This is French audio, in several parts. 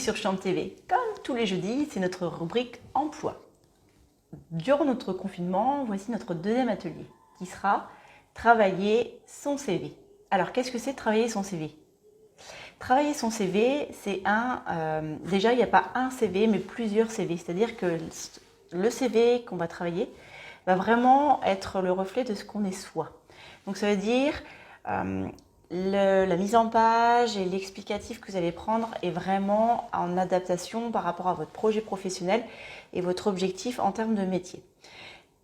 sur Champ TV. Comme tous les jeudis, c'est notre rubrique emploi. Durant notre confinement, voici notre deuxième atelier qui sera travailler son CV. Alors, qu'est-ce que c'est travailler son CV? Travailler son CV, c'est déjà, il n'y a pas un CV, mais plusieurs CV. C'est-à-dire que le CV qu'on va travailler va vraiment être le reflet de ce qu'on est soi. Donc, ça veut dire la mise en page et l'explicatif que vous allez prendre est vraiment en adaptation par rapport à votre projet professionnel et votre objectif en termes de métier.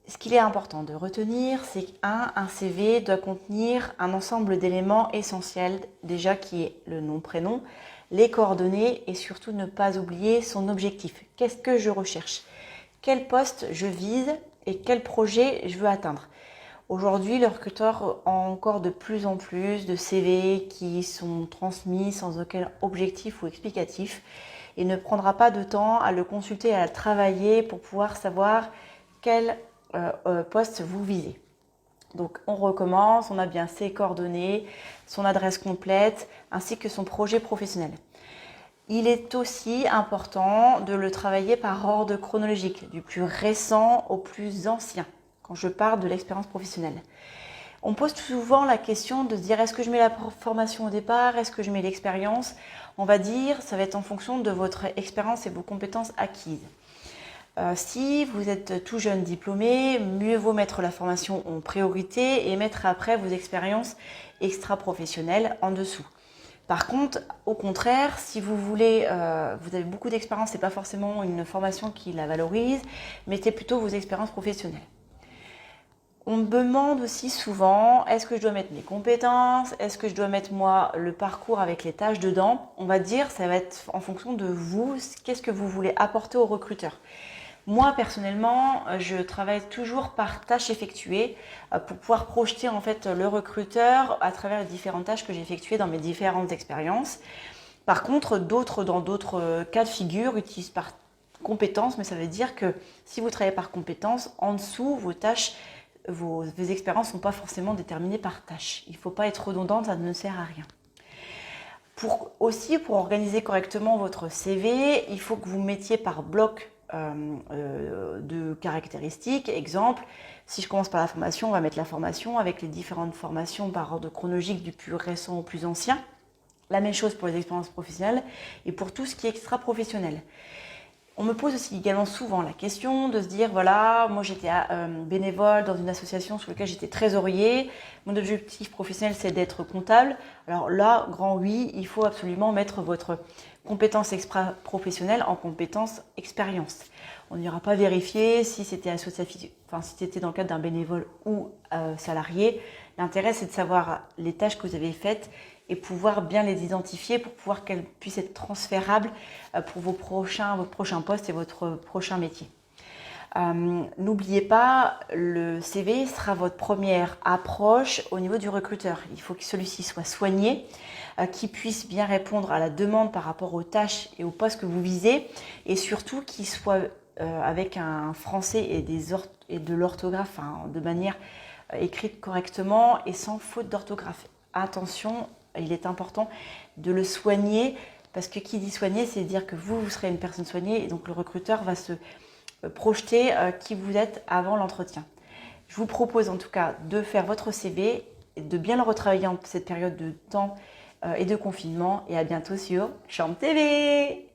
Ce qu'il est important de retenir, c'est qu'un CV doit contenir un ensemble d'éléments essentiels, déjà qui est le nom, prénom, les coordonnées et surtout ne pas oublier son objectif. Qu'est-ce que je recherche? Quel poste je vise et quel projet je veux atteindre? Aujourd'hui, les recruteurs ont encore de plus en plus de CV qui sont transmis sans aucun objectif ou explicatif et ne prendra pas de temps à le consulter, à le travailler pour pouvoir savoir quel poste vous visez. Donc on recommence, on a bien ses coordonnées, son adresse complète ainsi que son projet professionnel. Il est aussi important de le travailler par ordre chronologique, du plus récent au plus ancien, quand je parle de l'expérience professionnelle. On pose souvent la question de se dire est-ce que je mets la formation au départ, est-ce que je mets l'expérience? On va dire ça va être en fonction de votre expérience et vos compétences acquises. Si vous êtes tout jeune diplômé, mieux vaut mettre la formation en priorité et mettre après vos expériences extra-professionnelles en dessous. Par contre, au contraire, si vous avez beaucoup d'expérience et pas forcément une formation qui la valorise, mettez plutôt vos expériences professionnelles. On me demande aussi souvent, est-ce que je dois mettre mes compétences? Est-ce que je dois mettre moi le parcours avec les tâches dedans? On va dire, ça va être en fonction de vous, qu'est-ce que vous voulez apporter au recruteur. Moi, personnellement, je travaille toujours par tâches effectuées pour pouvoir projeter en fait le recruteur à travers les différentes tâches que j'ai effectuées dans mes différentes expériences. Par contre, dans d'autres cas de figure, utilisent par compétences, mais ça veut dire que si vous travaillez par compétences, en dessous, vos tâches, vos expériences ne sont pas forcément déterminées par tâches. Il ne faut pas être redondante, ça ne sert à rien. Pour organiser correctement votre CV, il faut que vous mettiez par bloc de caractéristiques. Exemple, si je commence par la formation, on va mettre la formation avec les différentes formations par ordre chronologique du plus récent au plus ancien. La même chose pour les expériences professionnelles et pour tout ce qui est extra-professionnel. On me pose aussi également souvent la question de se dire, voilà, moi j'étais bénévole dans une association sur laquelle j'étais trésorier. Mon objectif professionnel, c'est d'être comptable. Alors là, grand oui, il faut absolument mettre votre compétence extra-professionnelle en compétence expérience. On n'ira pas vérifier si c'était associatif, si c'était dans le cadre d'un bénévole ou salarié. L'intérêt, c'est de savoir les tâches que vous avez faites et pouvoir bien les identifier pour pouvoir qu'elles puissent être transférables pour votre prochain poste et votre prochain métier. N'oubliez pas, le CV sera votre première approche au niveau du recruteur. Il faut que celui-ci soit soigné, qu'il puisse bien répondre à la demande par rapport aux tâches et aux postes que vous visez et surtout qu'il soit avec un français et de l'orthographe, de manière écrite correctement et sans faute d'orthographe. Attention, il est important de le soigner parce que qui dit soigner, c'est dire que vous serez une personne soignée et donc le recruteur va se projeter qui vous êtes avant l'entretien. Je vous propose en tout cas de faire votre CV, de bien le retravailler en cette période de temps et de confinement et à bientôt sur Champ TV.